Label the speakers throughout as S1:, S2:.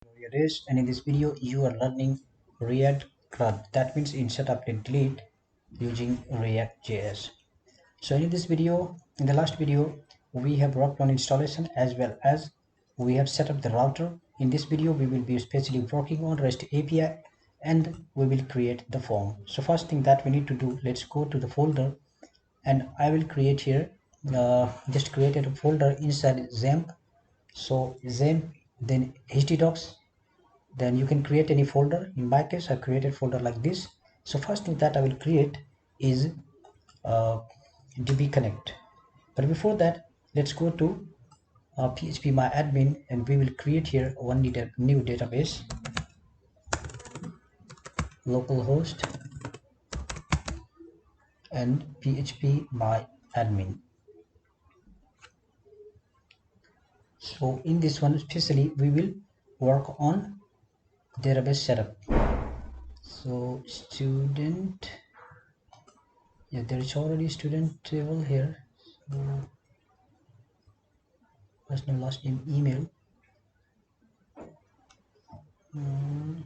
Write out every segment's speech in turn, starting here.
S1: Here it is, and in this video you are learning React CRUD, that means insert update delete using React.js. So in this video, in the last video, we have worked on installation as well as we have set up the router. In this video we will be especially working on REST API and we will create the form. So first thing that we need to do, let's go to the folder, and I will create here just created a folder inside XAMPP. So XAMPP, then htdocs, then you can create any folder. In my case I created folder like this. So first thing that I will create is db connect, but before that let's go to php myadmin, and we will create here one new database, localhost and php myadmin. So in this one especially we will work on database setup. So student, yeah, there is already student table here. So first name, last name, email.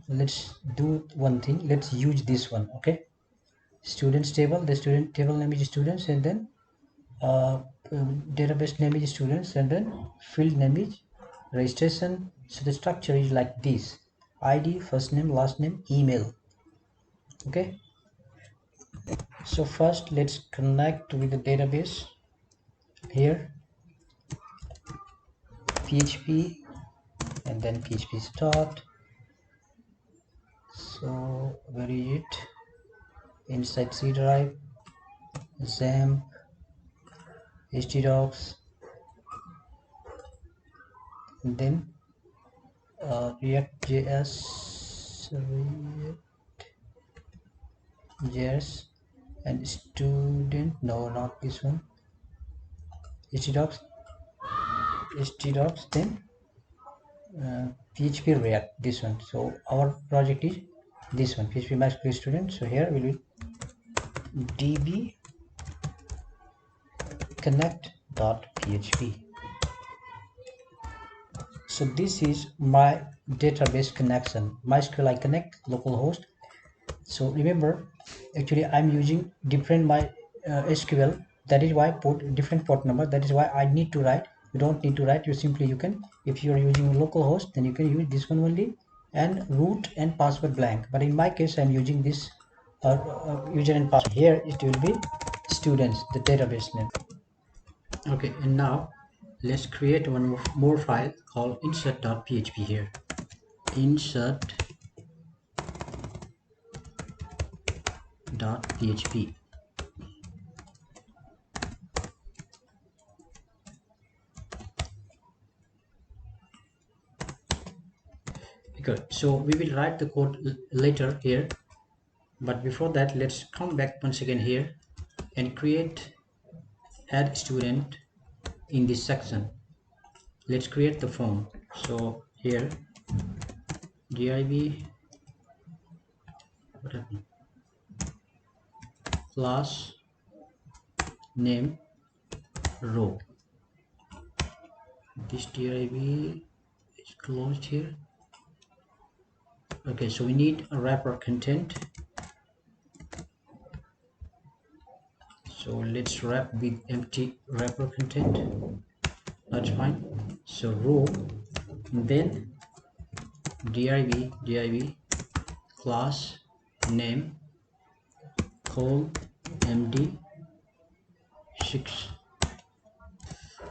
S1: Let's do one thing, let's use this one. Okay, students table, the student table name is students, and then database name is students, and then field name is registration. So the structure is like this: id, first name, last name, email. Okay, so first let's connect with the database. Here php and then php start. So where is it? Inside C drive, XAMPP, htdocs, and then reactjs and student, no, not this one, htdocs, then php react, this one. So our project is this one, php MySql student. So here will be db connect.php. so this is my database connection, MySql I connect localhost. So remember, actually I'm using different SQL, that is why put different port number, that is why I need to write. You don't need to write, you simply, you can, if you are using localhost, then you can use this one only, and root and password blank. But in my case I'm using this user and password. Here it will be students, the database name. Okay, and now let's create one more file called insert.php. here insert.php. Good. So we will write the code later here, but before that let's come back once again here and create add student in this section. Let's create the form. So here div, what happened, class name row. This div is closed here. Okay, so we need a wrapper content. So let's wrap with empty wrapper content. That's fine. So row, then div class name call md6.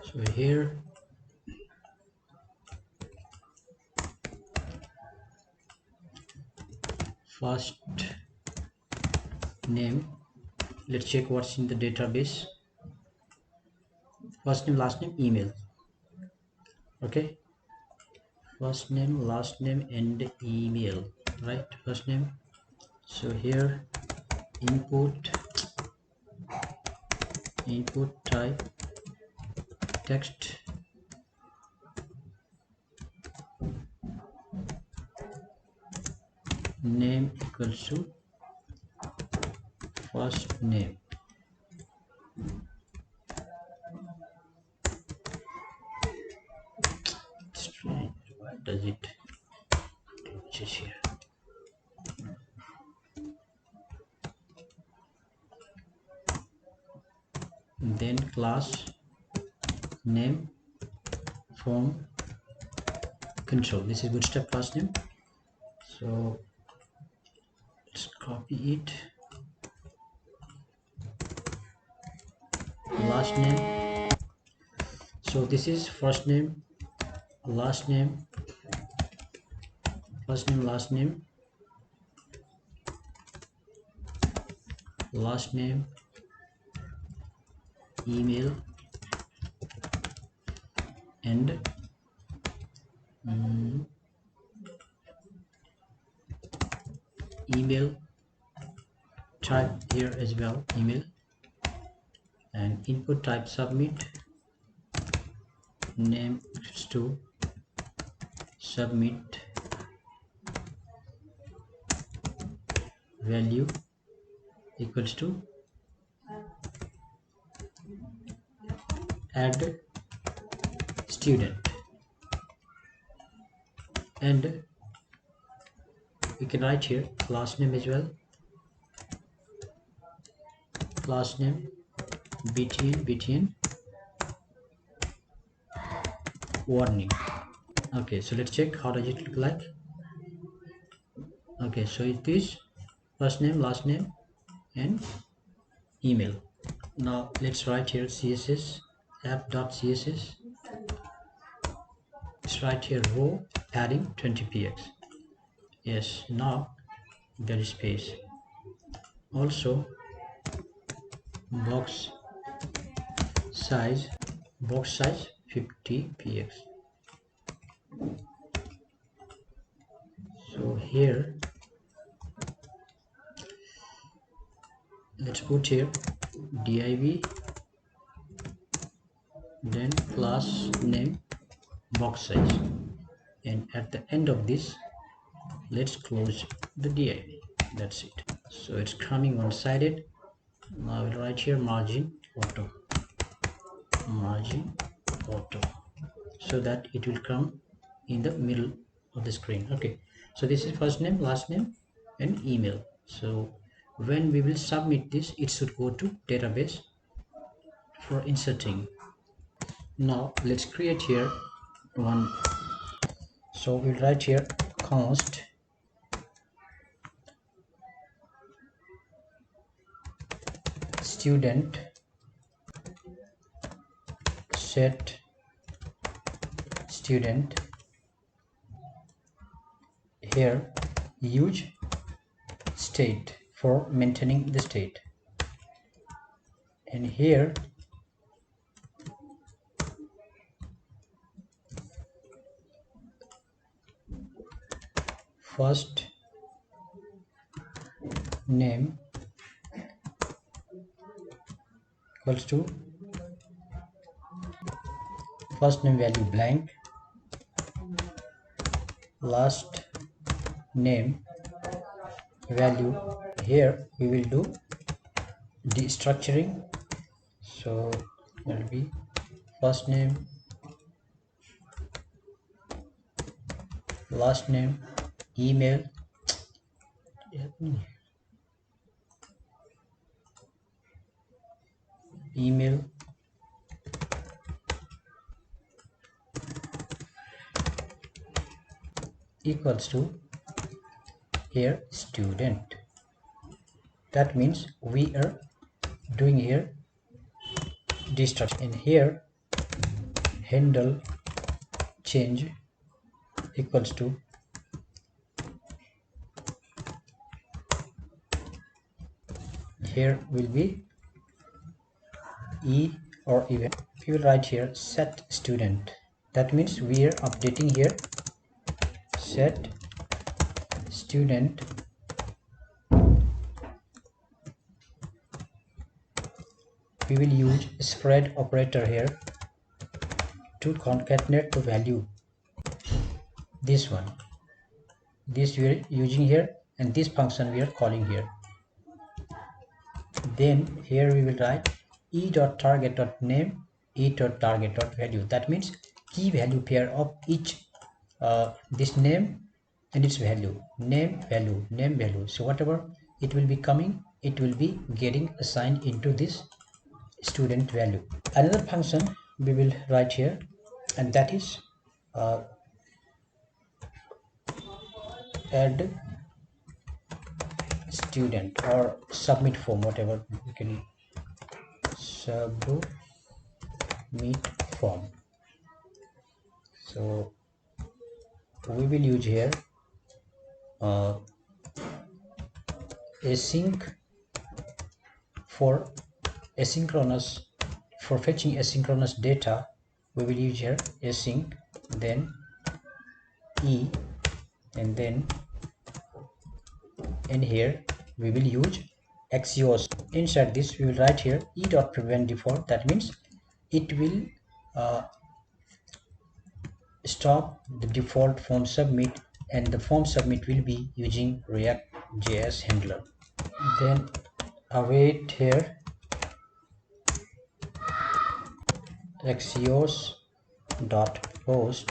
S1: So here first name, let's check what's in the database. First name, last name, email. Okay, first name, last name, and email, right? First name. So here input type text, name equals to first name. Strange, why does it just here. Then class name form control. This is bootstrap class name, so let's copy it. Last name, so this is first name, last name, first name, last name, last name, email, and email type here as well, email, and input type submit, name equals to submit, value equals to add student, and we can write here class name as well, class name btn warning. Okay, so let's check how does it look like. Okay, so it is first name, last name, and email. Now let's write here css app.css. Let's write here row padding 20px. Yes, now there is space. Also box size 50px. So here let's put here div, then class name box size, and at the end of this let's close the div. That's it. So it's coming one-sided. Now we'll write here margin auto, so that it will come in the middle of the screen. Okay, so this is first name, last name, and email. So when we will submit this, it should go to database for inserting. Now let's create here one. So we'll write here const student set student, here use state for maintaining the state, and here first name equals to first name value blank, last name value, here we will do destructuring, so it will be first name, last name, email, equals to here student. That means we are doing here destruction, and here handle change equals to here will be e or even we will write here set student. That means we are updating here set student we will use spread operator here to concatenate the value. This one, this we are using here, and this function we are calling here. Then here we will write e.target.name, e.target.value. That means key value pair of each this name and its value, name value. So whatever it will be coming, it will be getting assigned into this student value. Another function we will write here, and that is add student or submit form, whatever you can submit form. So we will use here async for asynchronous, for fetching asynchronous data. We will use here async, then e, and then in here we will use axios. Inside this we will write here e.prevent default. That means it will stop the default form submit, and the form submit will be using ReactJs handler. Then await here axios dot post.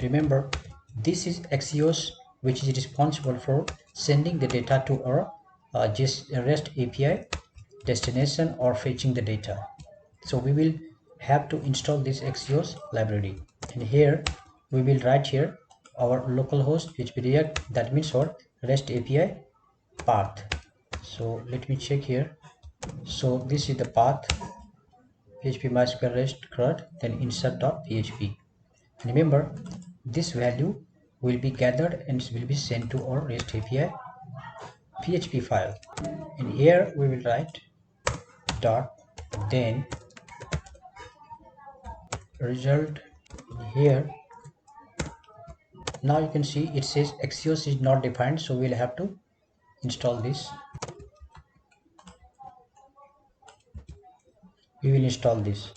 S1: Remember, this is axios which is responsible for sending the data to our REST API destination or fetching the data. So we will have to install this axios library, and here we will write here our localhost PHP React, that means our REST API path. So let me check here. So this is the path, PHP MySql REST CRUD, then insert.php. Remember, this value will be gathered and will be sent to our REST API PHP file, and here we will write dot, then result. Here now you can see it says axios is not defined, so we'll have to install this. We will install this.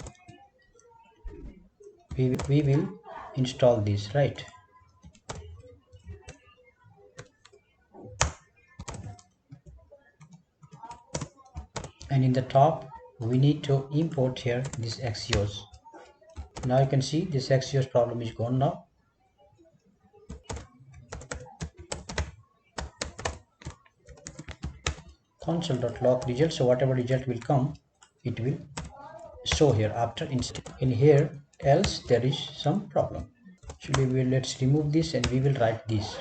S1: We will install this, right? And in the top we need to import here this axios. Now you can see this axios problem is gone now. Console.log result, so whatever result will come, it will show here after insert. In here else there is some problem. Actually, let's remove this and we will write this.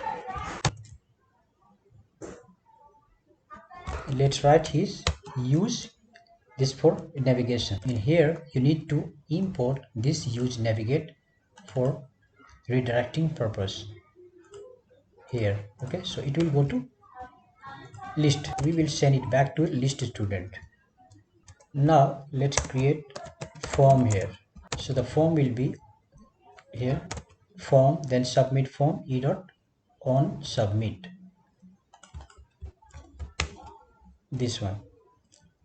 S1: Let's write his use this for navigation. In here you need to import this use navigate for redirecting purpose here. Okay, so it will go to list. We will send it back to list student. Now let's create form here. So the form will be here form, then submit form e dot on submit. This one,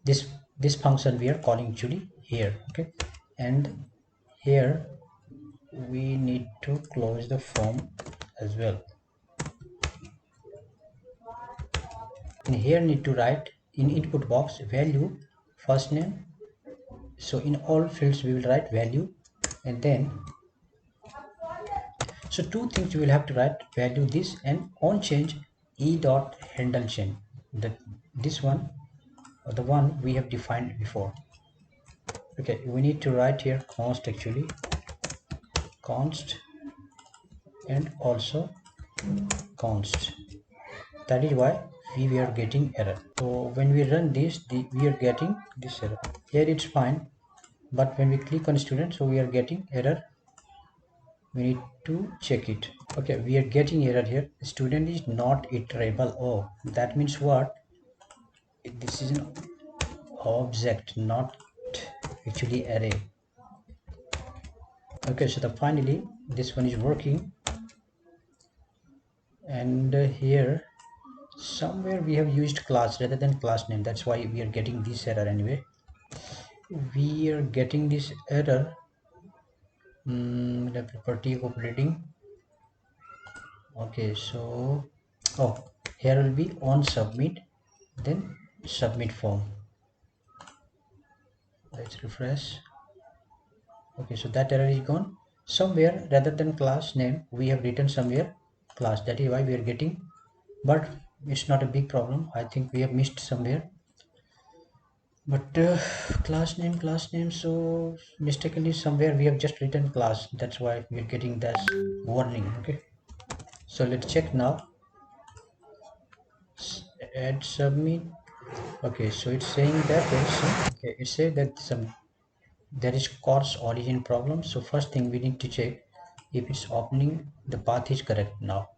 S1: this function we are calling actually here. Okay, and here we need to close the form as well, and here need to write in input box value first name. So in all fields we will write value, and then so two things you will have to write, value this and on change e dot handle chain, that this one or the one we have defined before. Okay, we need to write here const, actually const, and also const. That is why we were getting error. So when we run this, we are getting this error. Here it's fine, but when we click on student, so we are getting error. We need to check it. Okay, we are getting error here. Student is not iterable. Oh, that means what? This is an object, not actually array. Okay, so finally this one is working, and here somewhere we have used class rather than class name. That's why we are getting this error. Anyway, we are getting this error. The property operating. Okay, so here will be on submit, then submit form. Let's refresh. Okay, so that error is gone. somewhere rather than class name we have written somewhere class. That is why we are getting, but it's not a big problem. I think we have missed somewhere, but class name, so mistakenly somewhere we have just written class. That's why we are getting this warning. Okay, so let's check now. Add submit. Okay, so it's saying that okay, it says that there is course origin problem. So first thing we need to check if it's opening the path is correct now.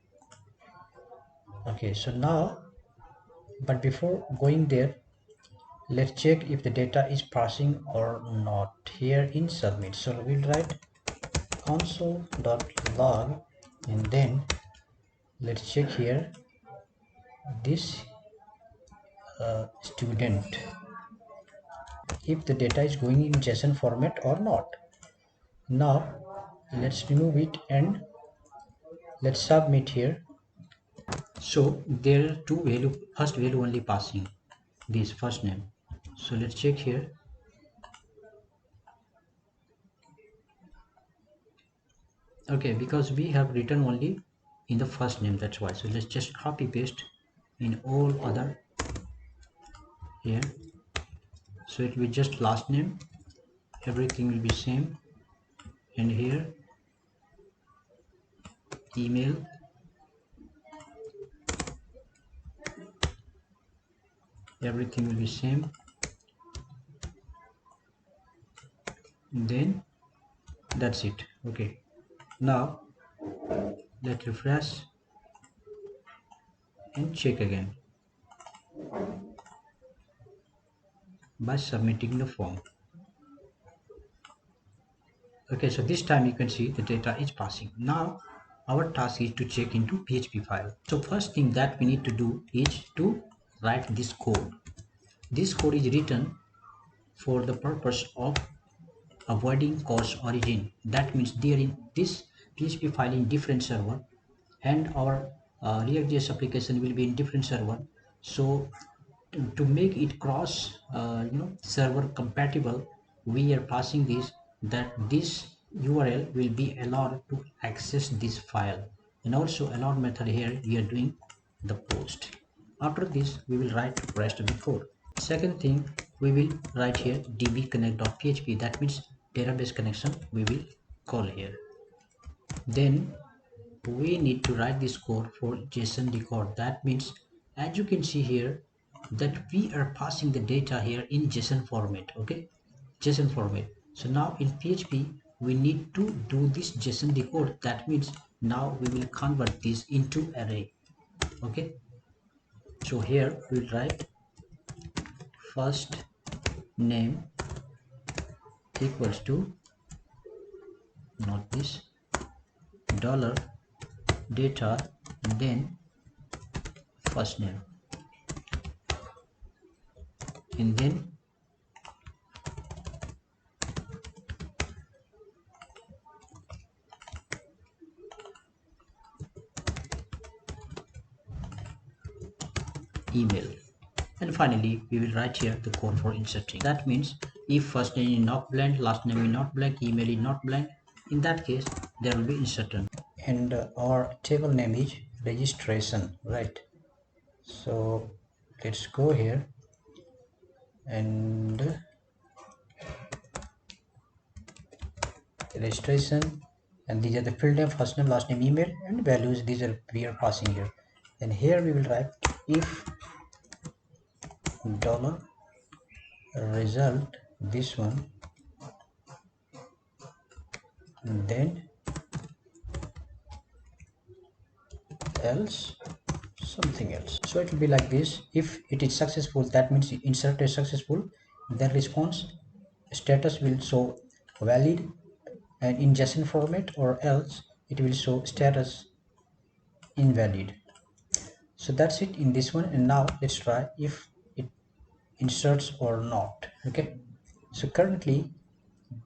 S1: Okay, so now, but before going there, let's check if the data is passing or not here in submit. So we'll write console.log, and then let's check here this student, if the data is going in JSON format or not. Now let's remove it and let's submit here. So there are two value, first value only passing this first name. So let's check here. Okay, because we have written only in the first name, that's why. So let's just copy paste in all other here. So it will be just last name, everything will be same, and here email, everything will be same, and then that's it. Okay, now let's refresh and check again by submitting the form. Okay, so this time you can see the data is passing. Now our task is to check into PHP file. So first thing that we need to do is to write this code. This code is written for the purpose of avoiding course origin. That means there in this PHP file in different server, and our ReactJs application will be in different server. So to make it cross server compatible, we are passing this, that this URL will be allowed to access this file, and also allowed method here we are doing the post. After this we will write the rest of the code. Second thing, we will write here dbconnect.php, that means database connection we will call here. Then we need to write this code for JSON decode. That means, as you can see here, that we are passing the data here in JSON format. Okay, JSON format. So now in PHP we need to do this JSON decode. That means now we will convert this into array. Okay, so here we'll write first name equals to, not this, dollar data, and then first name, and then email, and finally we will write here the code for inserting. That means if first name is not blank, last name is not blank, email is not blank, in that case there will be inserted. And our table name is registration, right? So let's go here and registration, and these are the field name, first name, last name, email, and values. These are we are passing here, and here we will write if dollar result this one, and then else something else. So it will be like this. If it is successful, that means insert is successful, then response status will show valid and in JSON format, or else it will show status invalid. So that's it in this one. And now let's try if it inserts or not. Okay, so currently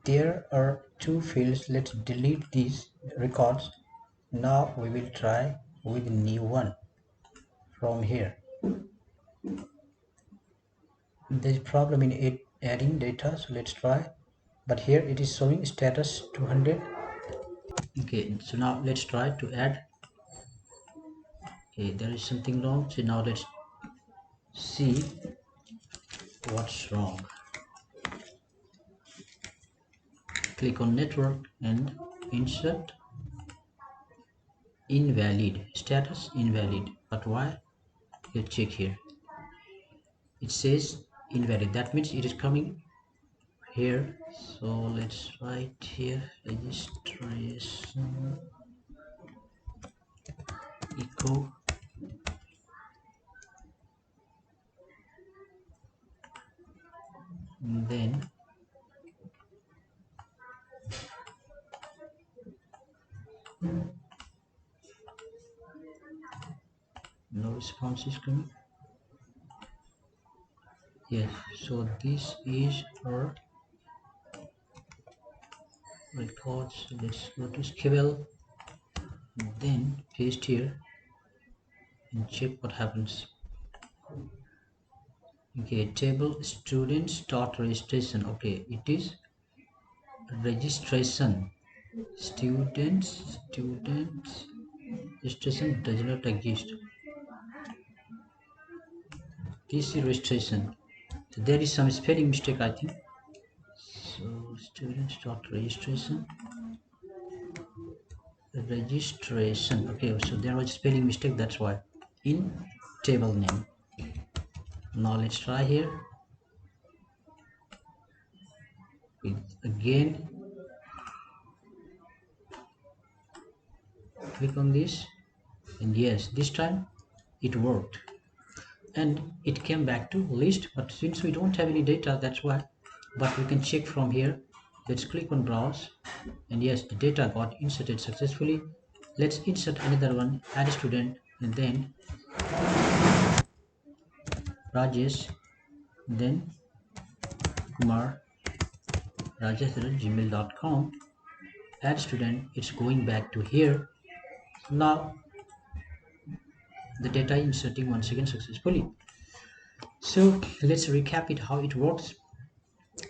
S1: there are two fields. Let's delete these records. Now we will try with a new one from here. There's problem in it adding data, so let's try. But here it is showing status 200, Okay, so now let's try to add. Okay, there is something wrong, so now let's see what's wrong. Click on network and insert invalid, status invalid. But why? You check here, it says invalid, that means it is coming here. So let's write here registration echo then no response is coming. Yes, so this is our records. Let's go to SQL, then paste here and check what happens. Okay, table students dot registration. Okay, it is registration. Students registration does not exist. This is registration. So there is some spelling mistake, I think. So students dot registration. Okay, so there was spelling mistake, that's why. In table name. Now let's try here. Again, click on this, and yes, this time it worked. And it came back to list, but since we don't have any data, that's why. But we can check from here. Let's click on browse, and yes, the data got inserted successfully. Let's insert another one, add student, and then Rajesh, then Kumar, rajesh@gmail.com, add student. It's going back to here. Now the data inserting once again successfully. So let's recap it how it works.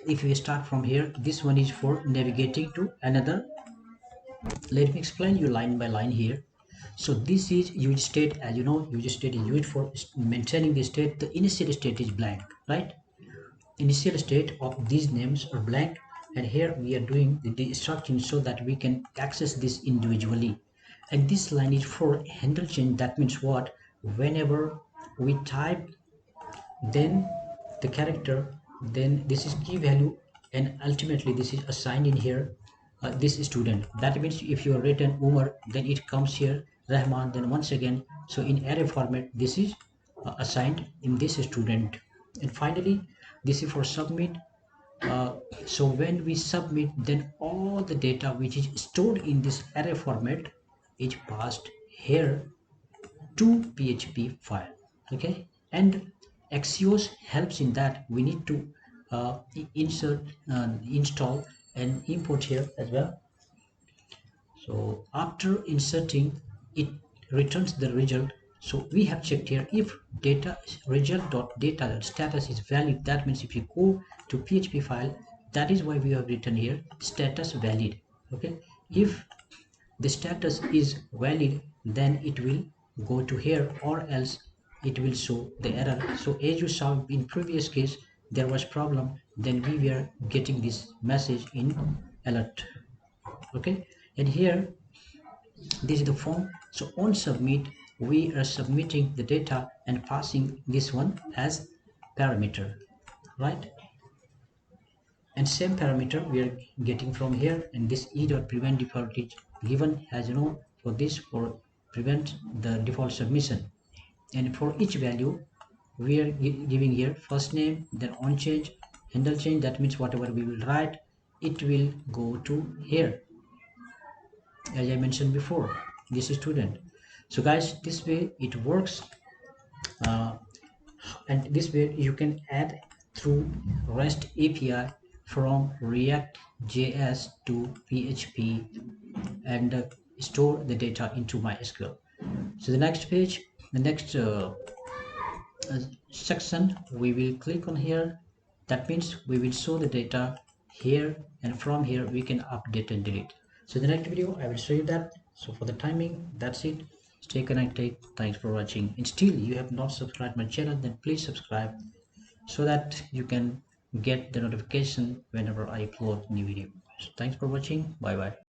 S1: If we start from here, this one is for navigating to another. Let me explain you line by line here. So this is use state. As you know, use state is used for maintaining the state. The initial state is blank, right? Initial state of these names are blank, and here we are doing the instruction so that we can access this individually. And this line is for handle change. That means what? Whenever we type, then the character, then this is key value, and ultimately this is assigned in here, this student. That means if you are written Umar, then it comes here Rahman, then once again. So in array format, this is assigned in this student. And finally, this is for submit. uh, so when we submit, then all the data which is stored in this array format is passed here to PHP file. Okay, and Axios helps in that. We need to insert, install, and import here as well. So after inserting, it returns the result. So we have checked here, if data result dot data status is valid, that means if you go to PHP file, that is why we have written here status valid. Okay, if the status is valid, then it will go to here, or else it will show the error. So as you saw in previous case, there was problem, then we were getting this message in alert. Okay, and here this is the form. So on submit, we are submitting the data and passing this one as parameter, right? And same parameter we are getting from here, and this e.prevent default is given, as you know, for this, for prevent the default submission. And for each value we are giving here first name, then on change, handle change. That means whatever we will write, it will go to here, as I mentioned before, this is student. So guys, this way it works. uh, and this way you can add through REST API from ReactJs to PHP, and store the data into MySQL. So the next page, the next section, we will click on here. That means we will show the data here, and from here we can update and delete. So in the next video I will show you that. So for the timing, that's it. Stay connected. Thanks for watching. And still you have not subscribed my channel, then please subscribe so that you can get the notification whenever I upload new video. So thanks for watching. Bye bye.